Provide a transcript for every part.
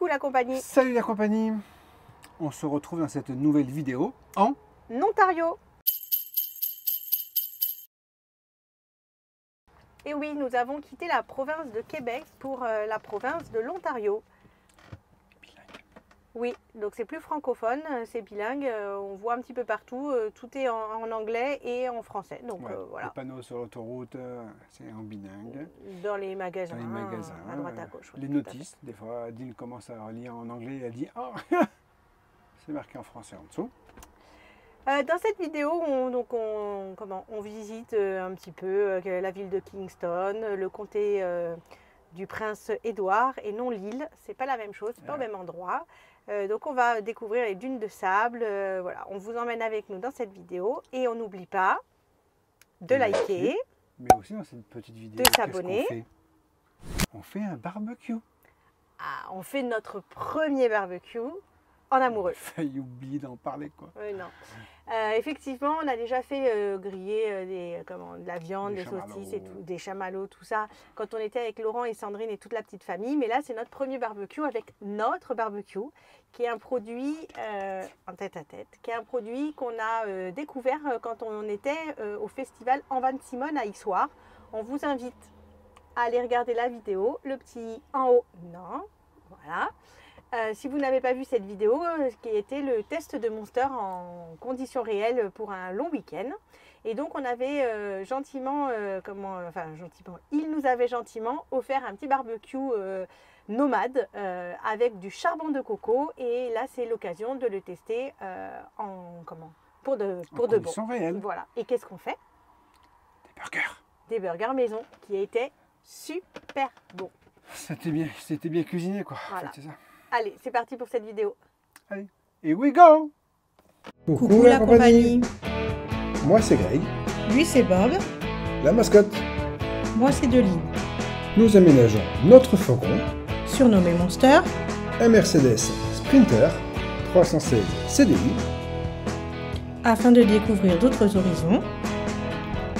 Coucou la compagnie. Salut la compagnie. On se retrouve dans cette nouvelle vidéo en Ontario. Et oui, nous avons quitté la province de Québec pour la province de l'Ontario. bilingue. Oui, donc c'est plus francophone, c'est bilingue, on voit un petit peu partout, tout est en anglais et en français. Donc Ouais, voilà. Les panneaux sur l'autoroute, c'est en bilingue. Dans les magasins, à droite à ouais. gauche. Les tout à notices, des fois, Adine commence à lire en anglais et elle dit oh, c'est marqué en français en dessous. Dans cette vidéo, on visite un petit peu la ville de Kingston, le comté du prince Édouard et non l'île. C'est pas la même chose, c'est pas au même endroit. Donc on va découvrir les dunes de sable. Voilà, on vous emmène avec nous dans cette vidéo et on n'oublie pas de liker, mais aussi dans cette petite vidéo, de s'abonner. On fait un barbecue. Ah, on fait notre premier barbecue en amoureux. J'ai failli oublier d'en parler quoi. Oui, non. Effectivement, on a déjà fait griller de la viande, des saucisses et tout, des chamallows, tout ça, quand on était avec Laurent et Sandrine et toute la petite famille. Mais là, c'est notre premier barbecue avec notre barbecue, qui est un produit en tête-à-tête, qui est un produit qu'on a découvert quand on était au festival Envan-Simone à Issoire. On vous invite à aller regarder la vidéo, le petit en haut, non, voilà. Si vous n'avez pas vu cette vidéo, qui était le test de Monster en conditions réelles pour un long week-end. Et donc on avait il nous avait gentiment offert un petit barbecue nomade avec du charbon de coco. Et là c'est l'occasion de le tester pour de bon. Réelles. Voilà. Et qu'est-ce qu'on fait? Des burgers. Des burgers maison qui étaient super bons. C'était bien cuisiné quoi. Voilà. En fait, c'est ça. Allez, c'est parti pour cette vidéo. Allez, here we go. Coucou la compagnie. Moi c'est Greg, Lui c'est Bob. la mascotte. Moi c'est Deline, Nous aménageons notre fourgon, surnommé Monster, un Mercedes Sprinter 316 CDI, afin de découvrir d'autres horizons,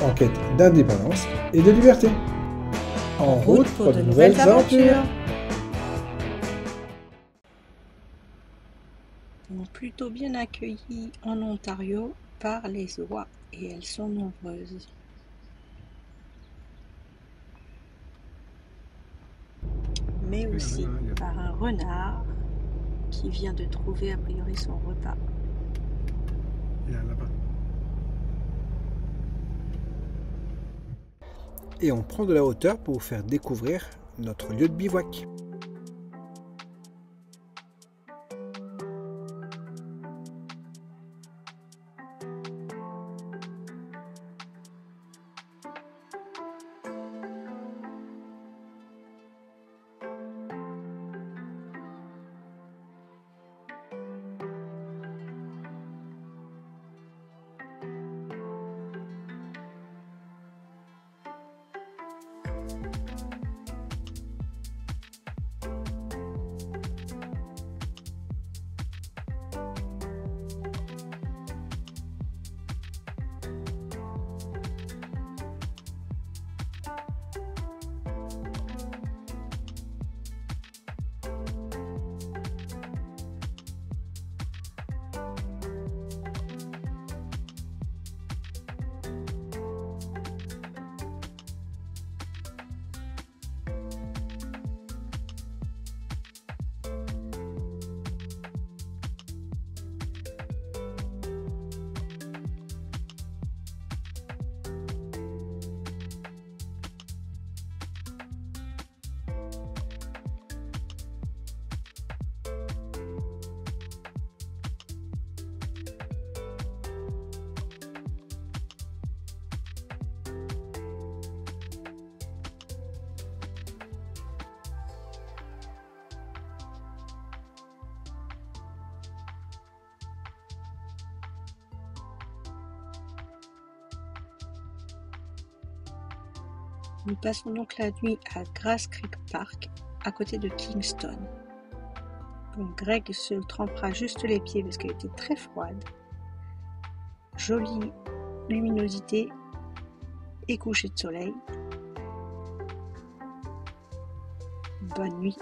en quête d'indépendance et de liberté. En route pour de nouvelles aventures. Sont plutôt bien accueillis en Ontario par les oies, et elles sont nombreuses. Mais aussi par un renard qui vient de trouver a priori son repas. Là-bas. Et on prend de la hauteur pour vous faire découvrir notre lieu de bivouac. Nous passons donc la nuit à Grass Creek Park, à côté de Kingston. Donc Greg se trempera juste les pieds parce qu'elle était très froide. Jolie luminosité et coucher de soleil. Bonne nuit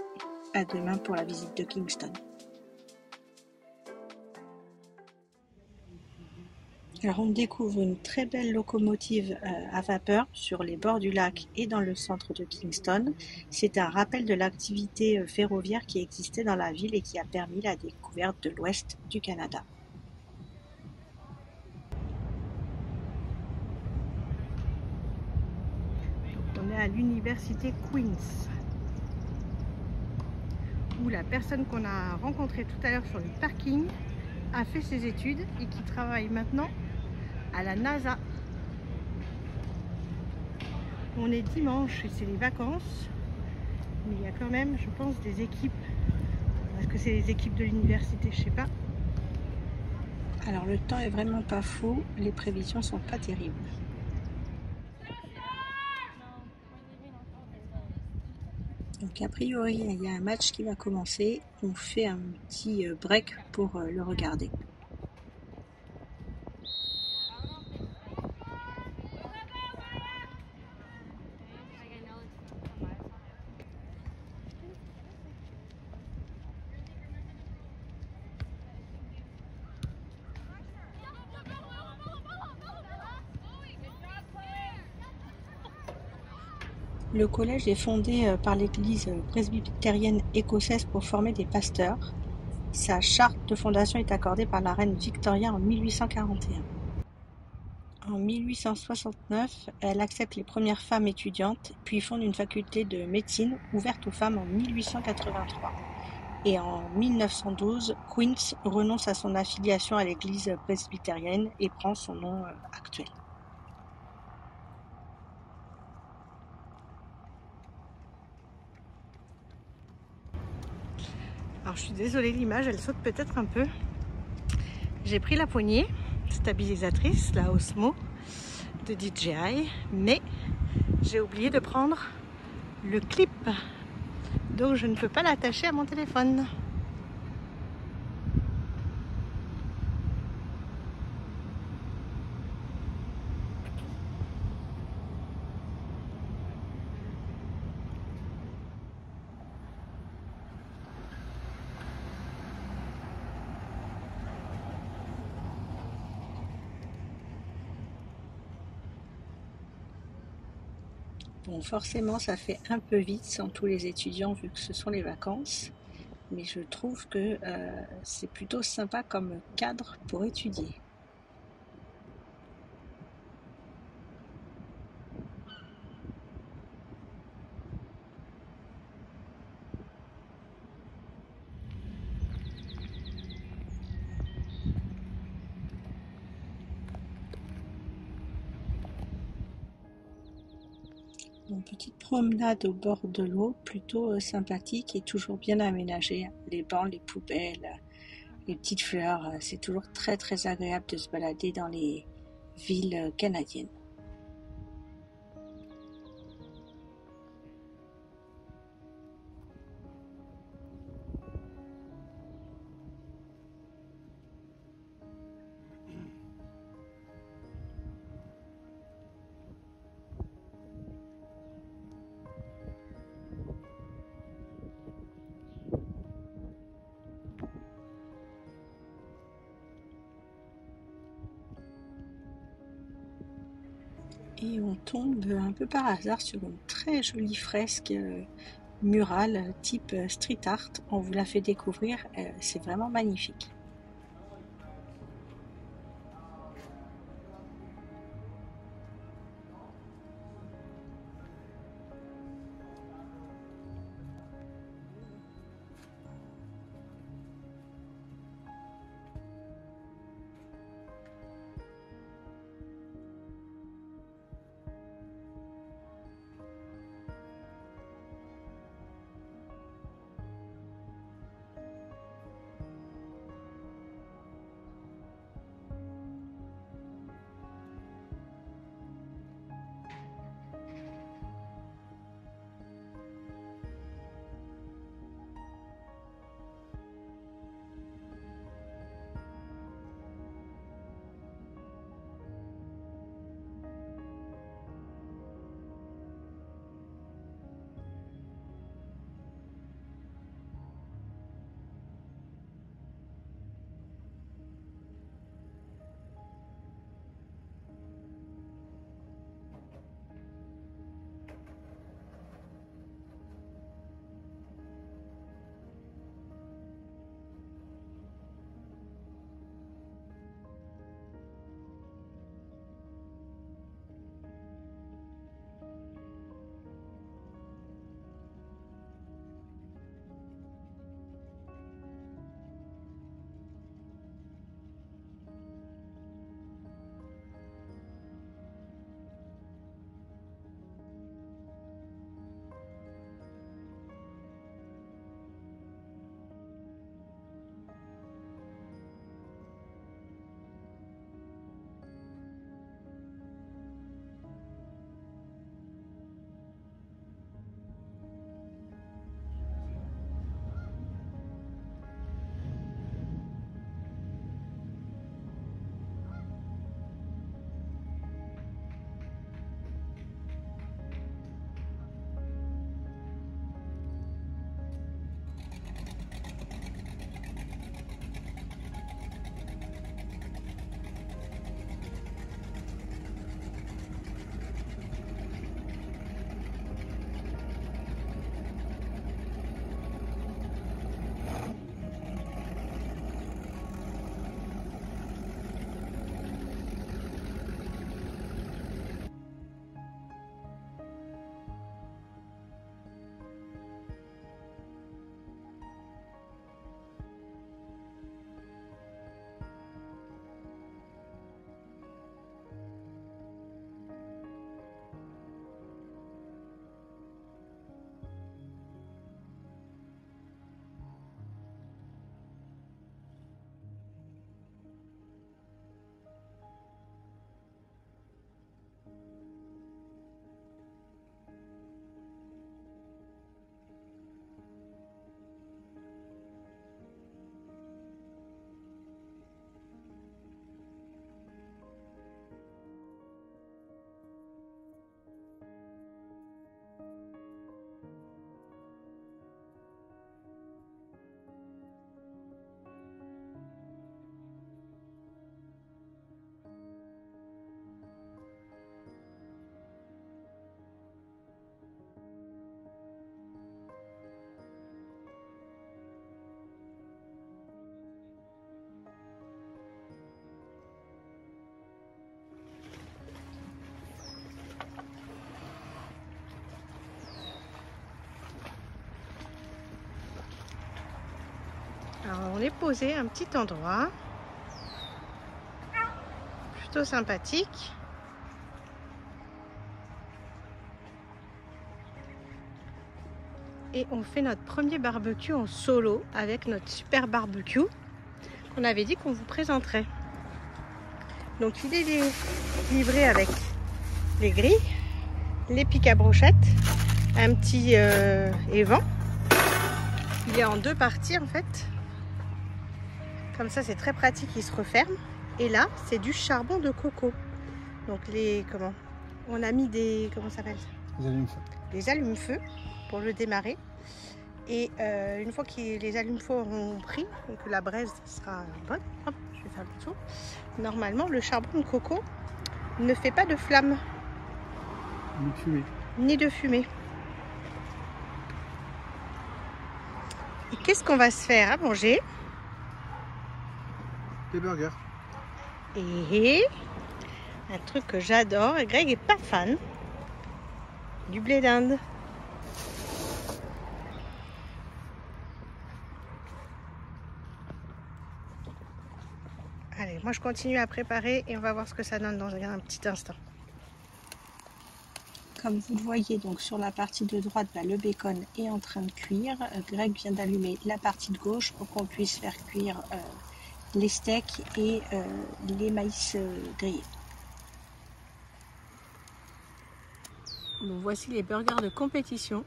à demain pour la visite de Kingston. Alors on découvre une très belle locomotive à vapeur sur les bords du lac et dans le centre de Kingston. C'est un rappel de l'activité ferroviaire qui existait dans la ville et qui a permis la découverte de l'ouest du Canada. On est à l'université Queen's, où la personne qu'on a rencontrée tout à l'heure sur le parking a fait ses études et qui travaille maintenant à la NASA. On est dimanche et c'est les vacances, mais il y a quand même, je pense, des équipes. Est-ce que c'est les équipes de l'université? Je sais pas. Alors le temps est vraiment pas fou, les prévisions sont pas terribles. Donc a priori il y a un match qui va commencer, on fait un petit break pour le regarder. Le collège est fondé par l'église presbytérienne écossaise pour former des pasteurs. Sa charte de fondation est accordée par la reine Victoria en 1841. En 1869, elle accepte les premières femmes étudiantes, puis fonde une faculté de médecine ouverte aux femmes en 1883. Et en 1912, Queen's renonce à son affiliation à l'église presbytérienne et prend son nom actuel. Alors je suis désolée, l'image elle saute peut-être un peu. J'ai pris la poignée stabilisatrice, la Osmo de DJI, mais j'ai oublié de prendre le clip, donc je ne peux pas l'attacher à mon téléphone. Bon, forcément, ça fait un peu vite sans tous les étudiants vu que ce sont les vacances, mais je trouve que c'est plutôt sympa comme cadre pour étudier. Une petite promenade au bord de l'eau, plutôt sympathique et toujours bien aménagée. Les bancs, les poubelles, les petites fleurs, c'est toujours très très agréable de se balader dans les villes canadiennes. Et on tombe un peu par hasard sur une très jolie fresque murale type street art. On vous la fait découvrir, c'est vraiment magnifique. Alors on est posé à un petit endroit plutôt sympathique. Et on fait notre premier barbecue en solo avec notre super barbecue qu'on avait dit qu'on vous présenterait. Donc il est livré avec les grilles, les pics à brochettes, un petit évent. Il est en 2 parties en fait. Comme ça c'est très pratique, il se referme. Et là c'est du charbon de coco. Donc on a mis des, comment ça s'appelle? Des allumes-feu pour le démarrer. Et une fois que les allumes-feu auront pris, donc la braise sera bonne, hop, je vais faire le tour. Normalement, le charbon de coco ne fait pas de flamme. Ni de fumée. Ni de fumée. Et qu'est-ce qu'on va se faire à manger? Des burgers. Et un truc que j'adore, et Greg est pas fan, du blé d'Inde. Allez, moi je continue à préparer et on va voir ce que ça donne dans un petit instant. Comme vous le voyez donc sur la partie de droite, le bacon est en train de cuire. Greg vient d'allumer la partie de gauche pour qu'on puisse faire cuire les steaks et les maïs grillés. Bon, voici les burgers de compétition.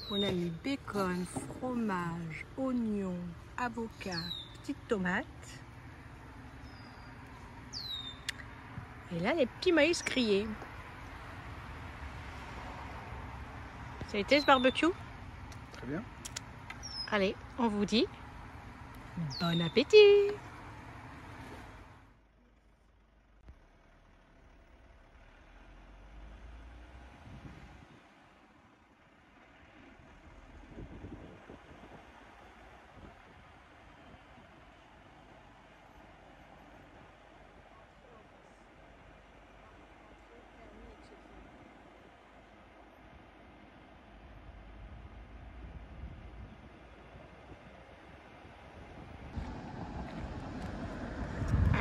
On a mis bacon, fromage, oignon, avocat, petites tomates. Et là, les petits maïs grillés. Ça a été ce barbecue? Très bien. Allez, on vous dit bon appétit!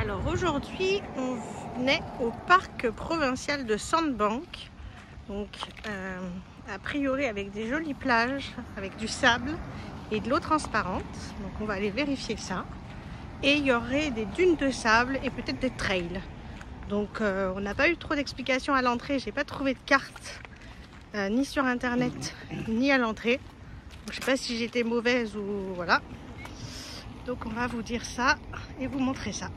Alors aujourd'hui, on est au parc provincial de Sandbank. Donc, a priori avec des jolies plages, avec du sable et de l'eau transparente. Donc on va aller vérifier ça. Et il y aurait des dunes de sable et peut-être des trails. Donc on n'a pas eu trop d'explications à l'entrée. J'ai pas trouvé de carte ni sur internet ni à l'entrée. Donc, je sais pas si j'étais mauvaise ou voilà. Donc on va vous dire ça et vous montrer ça.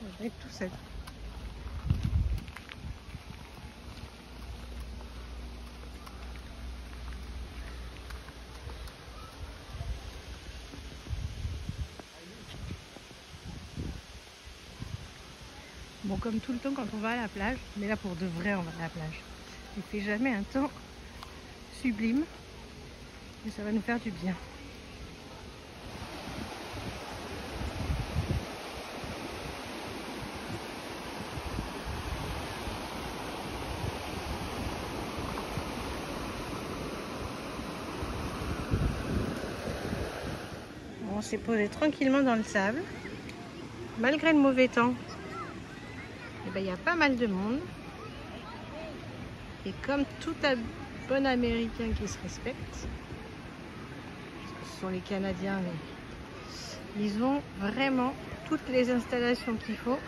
Je vais être tout seul. Bon, comme tout le temps quand on va à la plage, mais là pour de vrai on va à la plage. Il fait jamais un temps sublime et ça va nous faire du bien. On s'est posé tranquillement dans le sable. Malgré le mauvais temps, il y a pas mal de monde. Et comme tout bon Américain qui se respecte, ce sont les Canadiens, mais ils ont vraiment toutes les installations qu'il faut,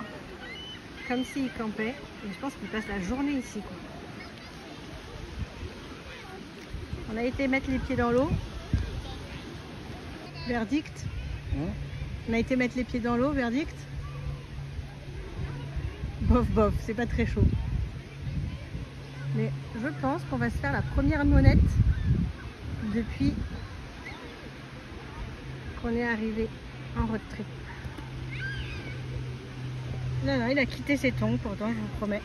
comme s'ils campaient. Et je pense qu'ils passent la journée ici, quoi. On a été mettre les pieds dans l'eau. Verdict. On a été mettre les pieds dans l'eau, verdict. Bof bof, c'est pas très chaud. Mais je pense qu'on va se faire la première monette depuis qu'on est arrivé en road trip. Non, il a quitté ses tongs pourtant, je vous promets.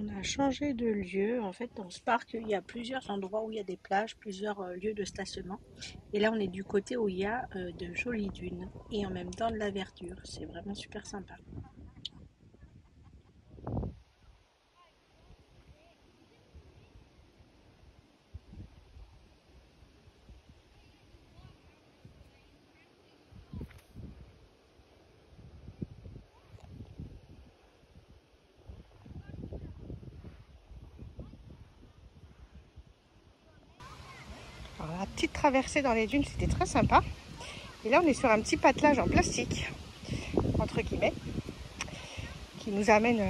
On a changé de lieu. En fait, dans ce parc, il y a plusieurs endroits où il y a des plages, plusieurs lieux de stationnement. Et là, on est du côté où il y a de jolies dunes et en même temps de la verdure. C'est vraiment super sympa. la petite traversée dans les dunes, c'était très sympa. Et là, on est sur un petit patelage en plastique, entre guillemets, qui nous amène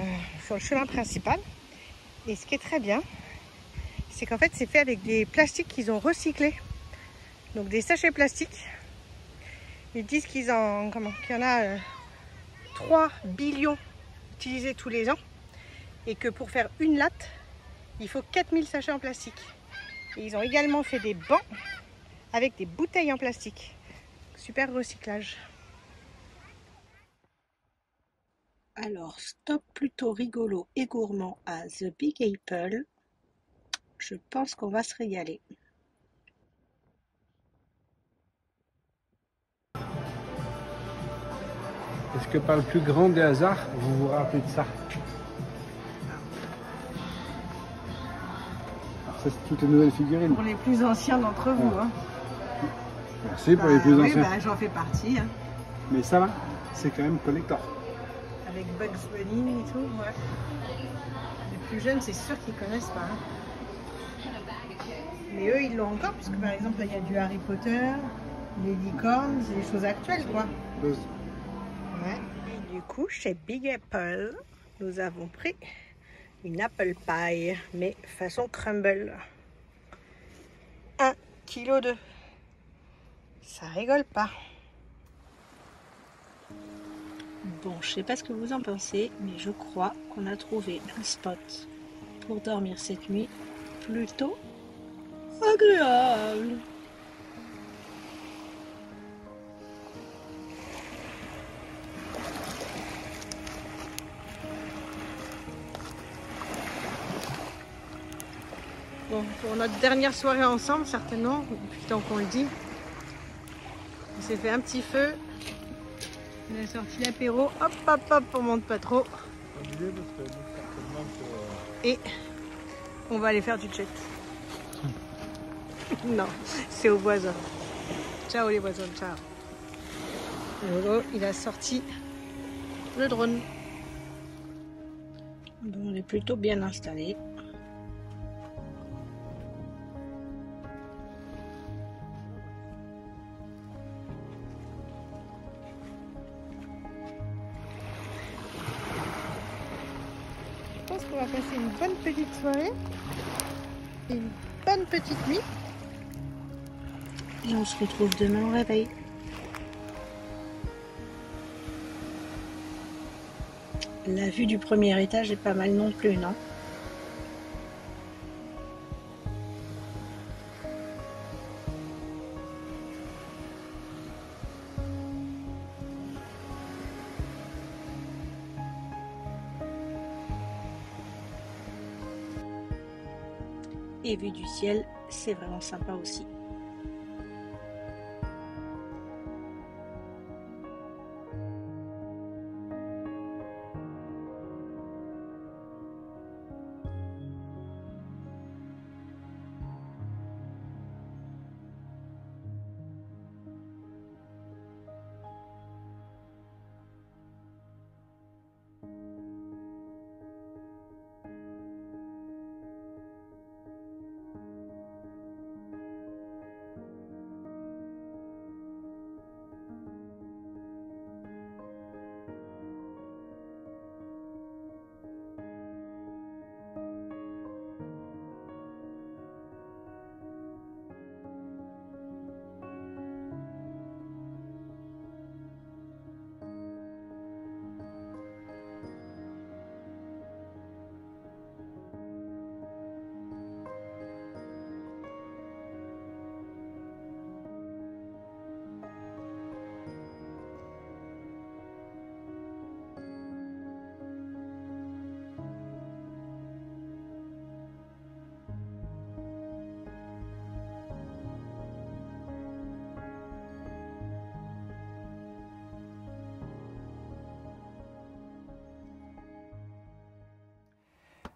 sur le chemin principal. Et ce qui est très bien, c'est qu'en fait, c'est fait avec des plastiques qu'ils ont recyclés. Donc des sachets plastiques. Ils disent qu'il y en a 3 billions utilisés tous les ans. Et que pour faire une latte, il faut 4000 sachets en plastique. Et ils ont également fait des bancs avec des bouteilles en plastique. Super recyclage. Alors, stop plutôt rigolo et gourmand à The Big Apple. Je pense qu'on va se régaler. Est-ce que par le plus grand des hasards, vous vous rappelez de ça? Ça, c'est toutes les nouvelles figurines. Pour les plus anciens d'entre vous. Hein. Merci pour les plus anciens. Oui, j'en fais partie. Hein. Mais ça va, c'est quand même collector. Avec Bugs Bunny et tout, ouais. Les plus jeunes, c'est sûr qu'ils connaissent pas. Hein. Mais eux, ils l'ont encore, puisque par exemple, là, il y a du Harry Potter, les licornes, c'est des choses actuelles, quoi. Buzz. Ouais. Et du coup, chez Big Apple, nous avons pris une apple pie, mais façon crumble. 1,2 kg. Ça rigole pas. Bon, je sais pas ce que vous en pensez, mais je crois qu'on a trouvé un spot pour dormir cette nuit plutôt agréable. Bon, pour notre dernière soirée ensemble, certainement, depuis tant qu'on le dit, on s'est fait un petit feu. On a sorti l'apéro, hop hop hop, on monte pas trop. Et on va aller faire du jet. Non, c'est aux voisins. Ciao les voisins, ciao. Lolo, il a sorti le drone. Bon, on est plutôt bien installé. Je pense qu'on va passer une bonne petite soirée, une bonne petite nuit. Et on se retrouve demain au réveil. La vue du premier étage est pas mal non plus, non? Et vue du ciel, c'est vraiment sympa aussi.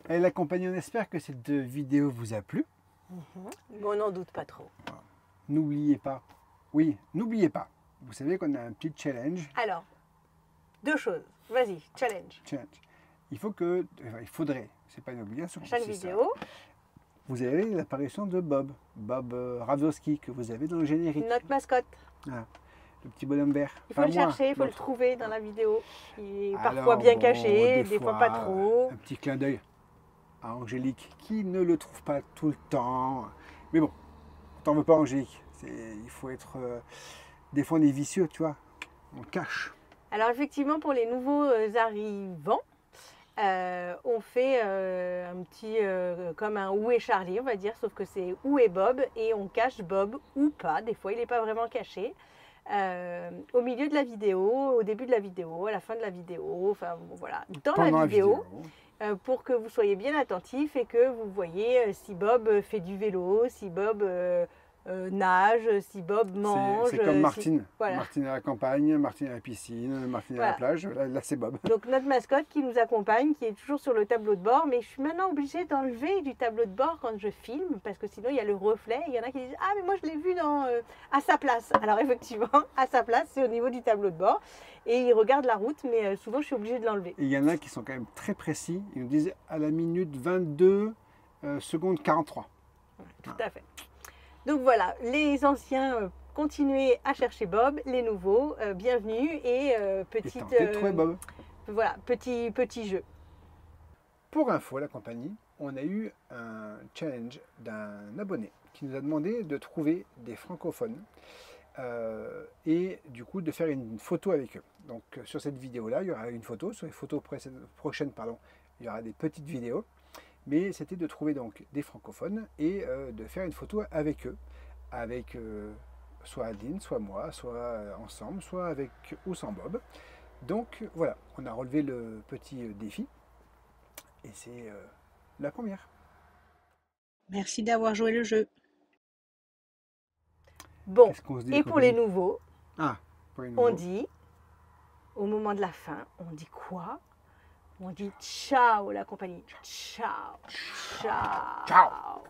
Et la compagnie, on espère que cette vidéo vous a plu. Bon, on n'en doute pas trop. N'oubliez pas, oui, n'oubliez pas, vous savez qu'on a un petit challenge. Alors, 2 choses. Vas-y, challenge. Il faudrait, c'est pas une obligation. Chaque vidéo. vous avez l'apparition de Bob Ravzowski, que vous avez dans le générique. Notre mascotte. Ah, le petit bonhomme vert. Il faut Pas le moi, chercher, il faut le l'autre. trouver dans la vidéo. Il est parfois Alors, bien bon, caché, des fois pas trop. Un petit clin d'œil à Angélique, qui ne le trouve pas tout le temps. Mais bon, t'en veux pas, Angélique. Il faut être... des fois, on est vicieux, tu vois. On cache. Alors effectivement, pour les nouveaux arrivants, on fait un petit, comme un Où est Charlie, on va dire, sauf que c'est Où est Bob, et on cache Bob ou pas. Des fois, il n'est pas vraiment caché. Au milieu de la vidéo, au début de la vidéo, à la fin de la vidéo, enfin bon, voilà, dans Pendant la vidéo. Pour que vous soyez bien attentif et que vous voyez si Bob fait du vélo, si Bob nage, si Bob mange. C'est comme Martine. Voilà. Martine à la campagne, Martine à la piscine, Martine à la plage. Là c'est Bob. Donc notre mascotte qui nous accompagne, qui est toujours sur le tableau de bord. Mais je suis maintenant obligée d'enlever du tableau de bord quand je filme, parce que sinon il y a le reflet. Il y en a qui disent « Ah, mais moi je l'ai vu à sa place ». Alors effectivement, à sa place, c'est au niveau du tableau de bord. Et ils regardent la route, mais souvent je suis obligée de l'enlever. Et il y en a qui sont quand même très précis. Ils nous disent à la minute 22 secondes 43. Tout à fait. Donc voilà, les anciens, continuez à chercher Bob, les nouveaux, bienvenue et petite... Bob. Voilà, petit jeu. Pour info, la compagnie, on a eu un challenge d'un abonné qui nous a demandé de trouver des francophones et du coup de faire une photo avec eux. Donc sur cette vidéo-là, il y aura une photo, sur les photos prochaines, il y aura des petites vidéos. Mais c'était de trouver donc des francophones et de faire une photo avec eux, avec soit Adeline, soit moi, soit ensemble, soit avec ou sans Bob. Donc voilà, on a relevé le petit défi et c'est la première. Merci d'avoir joué le jeu. Bon, et pour les nouveaux, on dit, au moment de la fin, on dit quoi? On dit ciao la compagnie. Ciao. Ciao. Ciao.